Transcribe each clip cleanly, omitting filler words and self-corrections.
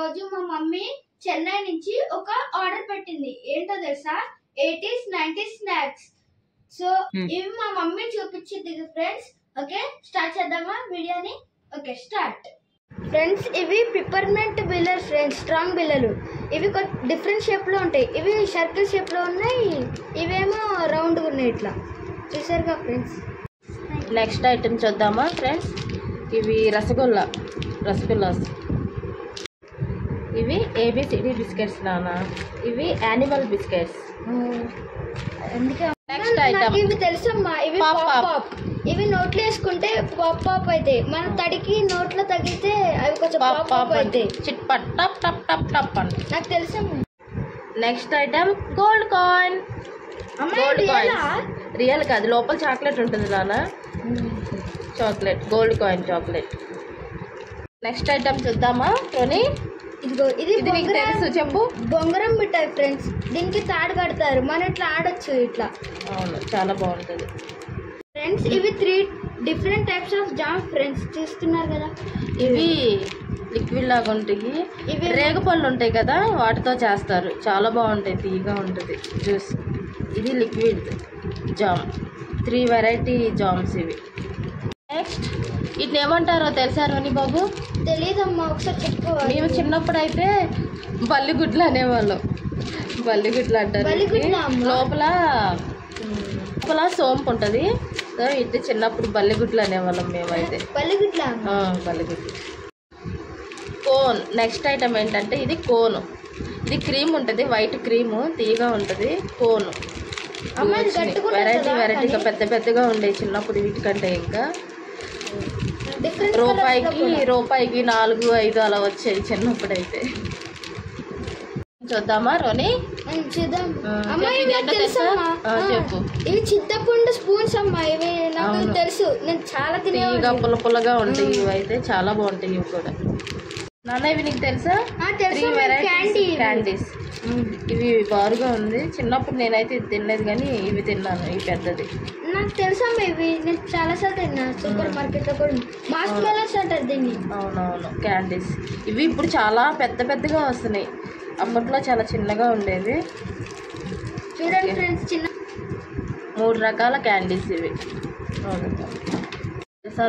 రోజు మా మమ్మీ చెన్నై నుంచి ఒక ఆర్డర్ పెట్టింది. ఏంటో తెలుసా? 80s 90s snacks. సో ఇవి మా మమ్మీ చూపించింది ఫ్రెండ్స్. ఓకే, స్టార్ట్ చేద్దామా వీడియోని? Okay, start. ఫ్రెండ్స్, ఇవి పిపర్మెంట్ బిల్లర్ ఫ్రెండ్స్, స్ట్రాంగ్ బిల్లలు. ఇవి డిఫరెంట్ షేప్ లో ఉంటాయి. ఇవి సర్కిల్ షేప్ లో ఉన్నాయి, ఇవేమో రౌండ్ ఉన్నాయి. ఇట్లా చూసారుగా ఫ్రెండ్స్. నెక్స్ట్ ఐటమ్ చూద్దామా ఫ్రెండ్స్. ఇవి రసగుల్లాస్. ఇవి ఏబిసిడి బిస్కెట్స్ నాన్న. ఇవి యానిమల్ బిస్కెట్స్. నెక్స్ట్ ఐటమ్ ఇవి తెలుసమ్మా, ఇవి పాప్. ఇవి నోట్లో వేసుకుంటే పాప్ అయితే, మనం తడికి నోట్లో తగిలితే అవి కొంచెం పాప్ అయితే చిట్పట్ టప్ టప్ టప్ టప్ అని నాకు తెలుసమ్మా. Next item gold coin. Real కాదు, లోపల చాక్లెట్ ఉంటుంది నాన్న. Chocolate, gold coin chocolate. Next item చూద్దామా టోనీ. ఇదిగో, ఇది నీకు తెలుసు, చెప్పు. బొంగరం మిఠాయి ఫ్రెండ్స్. దీనికి తాడు కడతారు, మనం ఇట్లా ఆడొచ్చు ఇట్లా. అవును, చాలా బాగుంటుంది ఫ్రెండ్స్. ఇవి 3 different types of jam friends, చూస్తున్నారు కదా. ఇవి లిక్విడ్ లాగా ఉంటాయి. ఇవి రేగుపళ్ళు ఉంటాయి కదా, వాటితో చేస్తారు. చాలా బాగుంటాయి, తీయగా ఉంటుంది జ్యూస్. ఇది లిక్విడ్ జామ్. 3 వెరైటీ జామ్స్ ఇవి. నెక్స్ట్ వీటిని ఏమంటారో తెలుసా రోని బాబు? తెలీదమ్మా, ఒకసారి చెప్పు. మేము చిన్నప్పుడు అయితే బల్లిగుడ్లు అనేవాళ్ళం. బల్లిగుడ్లు అంటారు. లోపల సోంపు ఉంటుంది. సో ఇది చిన్నప్పుడు బల్లిగుడ్లు అనేవాళ్ళం మేమైతే. బల్లిగుడ్లు. కోన్. నెక్స్ట్ ఐటమ్ ఏంటంటే ఇది కోను. ఇది క్రీమ్ ఉంటుంది, వైట్ క్రీము, తీయగా ఉంటుంది. కోను వెరైటీగా పెద్దగా ఉండేవి చిన్నప్పుడు. వీటికంటే ఇంకా రూపాయికి 4, 5 అలా వచ్చాయి చిన్నప్పుడు అయితే. చూద్దామా రోని? చూద్దాం. చెప్పు. ఇవి చింతపండు స్పూన్స్ అమ్మా. ఇవి నాకు తెలుసు, నేను చాలా తీయగా పుల్లగా ఉంటాయి. ఇవి అయితే చాలా బాగుంటాయి. ఇవి కూడా నాన్న, ఇవి నీకు తెలుసా? 3 వెరైటీస్ క్యాండీస్. ఇవి బారుగా ఉంది. చిన్నప్పుడు నేనైతే ఇది తినలేదు, కానీ ఇవి తిన్నాను. ఇవి పెద్దది నాకు తెలుసమ్మా. ఇవి నేను చాలా సార్లు తిన్నాను, సూపర్ మార్కెట్ లో కూడా. మాస్క్ మెలన్స్ అంటారు దీన్ని. అవునవును, క్యాండీస్. ఇవి ఇప్పుడు చాలా పెద్దగా వస్తున్నాయి. అప్పట్లో చాలా చిన్నగా ఉండేవి. చూడండి ఫ్రెండ్స్, చిన్న 3 రకాల క్యాండీస్ ఇవి.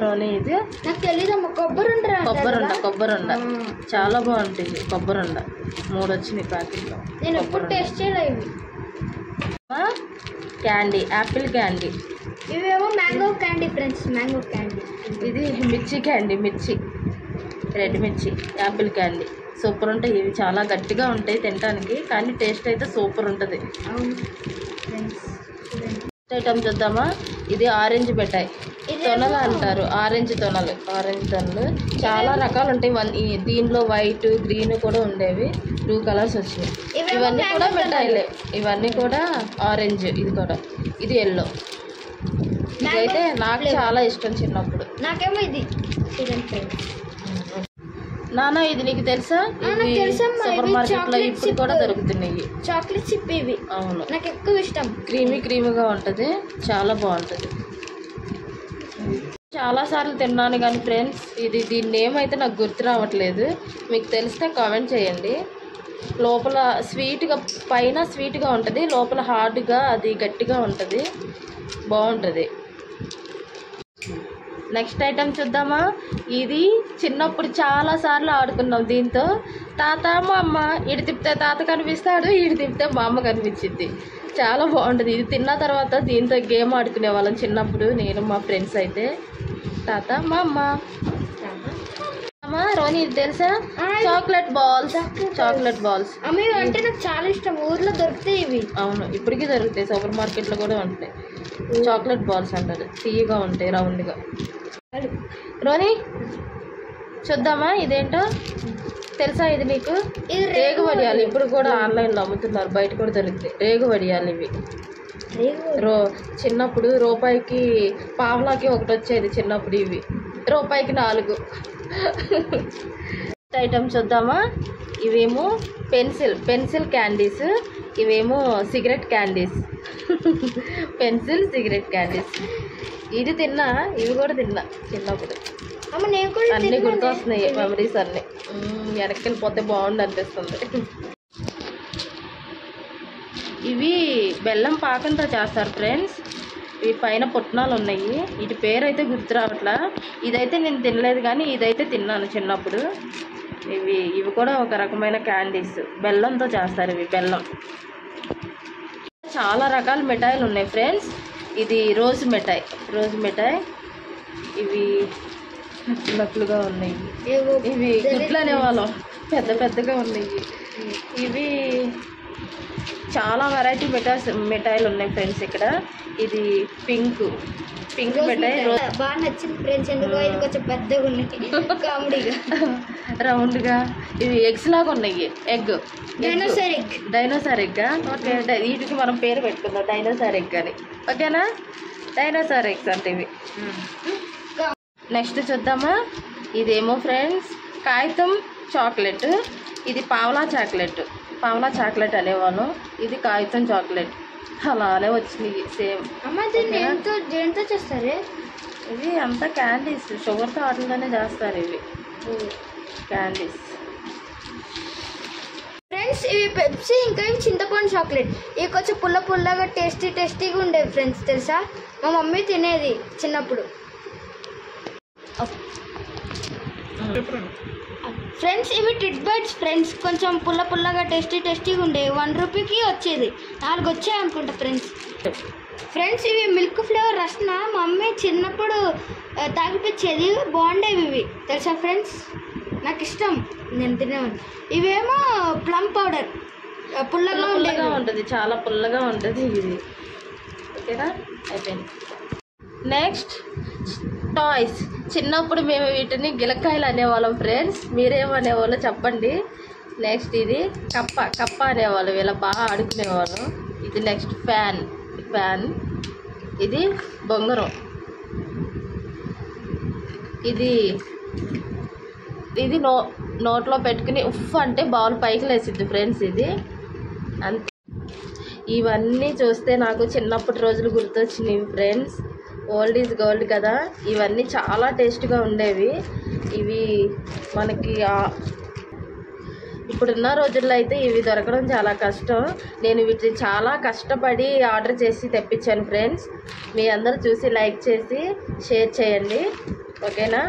రోని ఇది నాకు తెలీదమ్మా. కొబ్బరుండ చాలా బాగుంటుంది. కొబ్బరుండ 3 వచ్చినాయి ప్యాకెట్లో. నేను ఎప్పుడు టేస్ట్ చేయలేదు. Candy, apple candy. ఇవేమో mango candy friends, mango candy. ఇది మిర్చి క్యాండీ, రెడ్ మిర్చి. యాపిల్ క్యాండీ సూపర్ ఉంటాయి. ఇవి చాలా గట్టిగా ఉంటాయి తినడానికి, కానీ టేస్ట్ అయితే సూపర్ ఉంటుంది. ఐటమ్ చూద్దామా. ఇది ఆరెంజ్ మిఠాయి, తొనలు అంటారు. ఆరెంజ్ తొనలు చాలా రకాలు ఉంటాయి. దీనిలో వైట్, గ్రీన్ కూడా ఉండేవి. 2 కలర్స్ వచ్చినాయి. ఇవన్నీ కూడా మిఠాయిలే. ఇవన్నీ కూడా ఆరెంజ్. ఇది ఎల్లో. ఇదైతే నాకు చాలా ఇష్టం చిన్నప్పుడు. నాకేమో ఇది నాన్న, ఇది నీకు తెలుసా? సూపర్ మార్కెట్ లో ఇప్పుడు కూడా దొరుకుతున్నాయి. చాక్లెట్ చిప్ ఇవి. అవును, నాకు ఎక్కువ ఇష్టం. క్రీమీగా ఉంటది, చాలా బాగుంటది. చాలా సార్లు తిన్నాను కానీ ఫ్రెండ్స్, దీని నేమ్ అయితే నాకు గుర్తు రావట్లేదు. మీకు తెలిస్తే కామెంట్ చేయండి. లోపల స్వీట్గా, పైన స్వీట్గా ఉంటుంది, లోపల హార్డ్గా, అది గట్టిగా ఉంటుంది. బాగుంటుంది. నెక్స్ట్ ఐటమ్ చూద్దామా. ఇది చిన్నప్పుడు చాలా సార్లు ఆడుకున్నాం దీంతో. తాత మా అమ్మ, ఇటు తిప్పితే తాత కనిపిస్తాడు, ఇటు తిప్పితే మా అమ్మ కనిపించింది. చాలా బాగుంటుంది. ఇది తిన్న తర్వాత దీంతో గేమ్ ఆడుకునే వాళ్ళం చిన్నప్పుడు, నేను మా ఫ్రెండ్స్ అయితే. తాత మా అమ్మ. రోని, ఇది తెలుసా? Chocolate balls. అమ్మ, అంటే నాకు చాలా ఇష్టం. ఊర్లో దొరుకుతాయి ఇవి. అవును, ఇప్పటికీ దొరుకుతాయి. సూపర్ మార్కెట్లో కూడా ఉంటాయి. చాక్లెట్ బాల్స్ అంటారు, తీయగా ఉంటాయి, రౌండ్గా. రోని, చూద్దామా ఇదేంటో తెలుసా? ఇది నీకు రేగు వడియాలు. ఇప్పుడు కూడా ఆన్లైన్లో అమ్ముతున్నారు, బయట కూడా దొరుకుతాయి. రేగు వడియాలు ఇవి. చిన్నప్పుడు రూపాయికి, పావలాకి ఒకటి వచ్చేది చిన్నప్పుడు. ఇవి రూపాయికి 4. ఐటమ్ చూద్దామా. ఇవేమో పెన్సిల్ క్యాండీస్. ఇవేమో సిగరెట్ క్యాండీస్. Cigarette candies. ఇది తిన్నా, ఇవి కూడా తిన్నా చిన్నప్పుడు. అమ్మ నేను కూడా అన్నీ గుర్తొస్తున్నాయి మెమరీస్ అన్నీ. వెనక్కి వెళ్ళిపోతే బాగుండు అనిపిస్తుంది. ఇవి బెల్లం పాకంతో చేస్తారు ఫ్రెండ్స్. ఈ పైన పుట్నాలు ఉన్నాయి. వీటి పేరు అయితే గుర్తు రావట్లా. ఇదైతే నేను తినలేదు కానీ ఇదైతే తిన్నాను చిన్నప్పుడు. ఇవి కూడా ఒక రకమైన క్యాండీస్, బెల్లంతో చేస్తారు. ఇవి బెల్లం. చాలా రకాల మిఠాయిలు ఉన్నాయి ఫ్రెండ్స్. ఇది రోజు మిఠాయి. ఇవి నట్లుగా ఉన్నాయి. ఇవి గుడ్లు అనేవాళ్ళం, పెద్ద పెద్దగా ఉన్నాయి. ఇవి చాలా వెరైటీ మిఠాయిలు ఉన్నాయి ఫ్రెండ్స్ ఇక్కడ. ఇది పింక్ మిఠాయి బాగా నచ్చింది ఫ్రెండ్స్. ఎందుకో ఇది కొంచెం పెద్దగా ఉన్నాయి, కామెడీగా రౌండ్గా. ఇవి ఎగ్స్ లాగా ఉన్నాయి. Dinosaur egg. ఓకే, వీటికి మనం పేరు పెట్టుకుందాం, డైనోసార్ ఎగ్ అని. ఓకేనా? డైనోసార్ ఎగ్స్ అంటే ఇవి. నెక్స్ట్ చూద్దామా. ఇదేమో ఫ్రెండ్స్ కాగితం చాక్లెట్. ఇది పావలా చాక్లెట్ అనేవాళ్ళం. ఇది కాగితం చాక్లెట్. అలానే వచ్చినాయి సేమ్. అమ్మ దేంతో చేస్తారు? ఇవి అంతా క్యాండీస్, షుగర్తో వాటితోనే చేస్తారు ఇవి క్యాండీస్. ఫ్రెండ్స్ ఇవి పెప్సీ, ఇంకా ఇవి చింతపండు చాక్లెట్. ఇవి కొంచెం పుల్లగా టేస్టీగా ఉండేవి ఫ్రెండ్స్, తెలుసా? మా మమ్మీ తినేది చిన్నప్పుడు. ఫ్రెండ్స్ ఇవి ట్రిట్ బైట్స్ ఫ్రెండ్స్. కొంచెం పుల్లగా టేస్టీగా ఉండేవి. 1 రూపీకి వచ్చేది. 4 వచ్చాయి అనుకుంటా ఫ్రెండ్స్. ఇవి మిల్క్ ఫ్లేవర్ రసన మా మమ్మీ చిన్నప్పుడు తాగిపించేది. బాగుండేవి ఇవి, తెలుసా ఫ్రెండ్స్? నాకు ఇష్టం, నేను తినేవాడిని. ఇవేమో ప్లమ్ పౌడర్, పుల్లగా ఉంటుంది, చాలా పుల్లగా ఉంటుంది ఇది. ఓకేనా? అయిపోయింది. Next toys. చిన్నప్పుడు మేము వీటిని గిలక్కాయలు అనేవాళ్ళం ఫ్రెండ్స్. మీరేమనేవాళ్ళు చెప్పండి. నెక్స్ట్ ఇది కప్ప అనేవాళ్ళు. వీళ్ళ బాగా ఆడుకునేవాళ్ళం. ఇది నెక్స్ట్ ఫ్యాన్. ఇది బొంగరం. ఇది నోట్లో పెట్టుకుని ఉఫ్ అంటే బాల్ పైకి లేసిద్ది ఫ్రెండ్స్. ఇది అంతే. ఇవన్నీ చూస్తే నాకు చిన్నప్పటి రోజులు గుర్తొచ్చినాయి ఫ్రెండ్స్. ఓల్డ్ ఈజ్ గోల్డ్ కదా. ఇవన్నీ చాలా టేస్ట్గా ఉండేవి. ఇవి మనకి ఇప్పుడున్న రోజుల్లో అయితే ఇవి దొరకడం చాలా కష్టం. నేను వీటిని చాలా కష్టపడి ఆర్డర్ చేసి తెప్పించాను ఫ్రెండ్స్. మీ అందరూ చూసి లైక్ చేసి షేర్ చేయండి. ఓకేనా?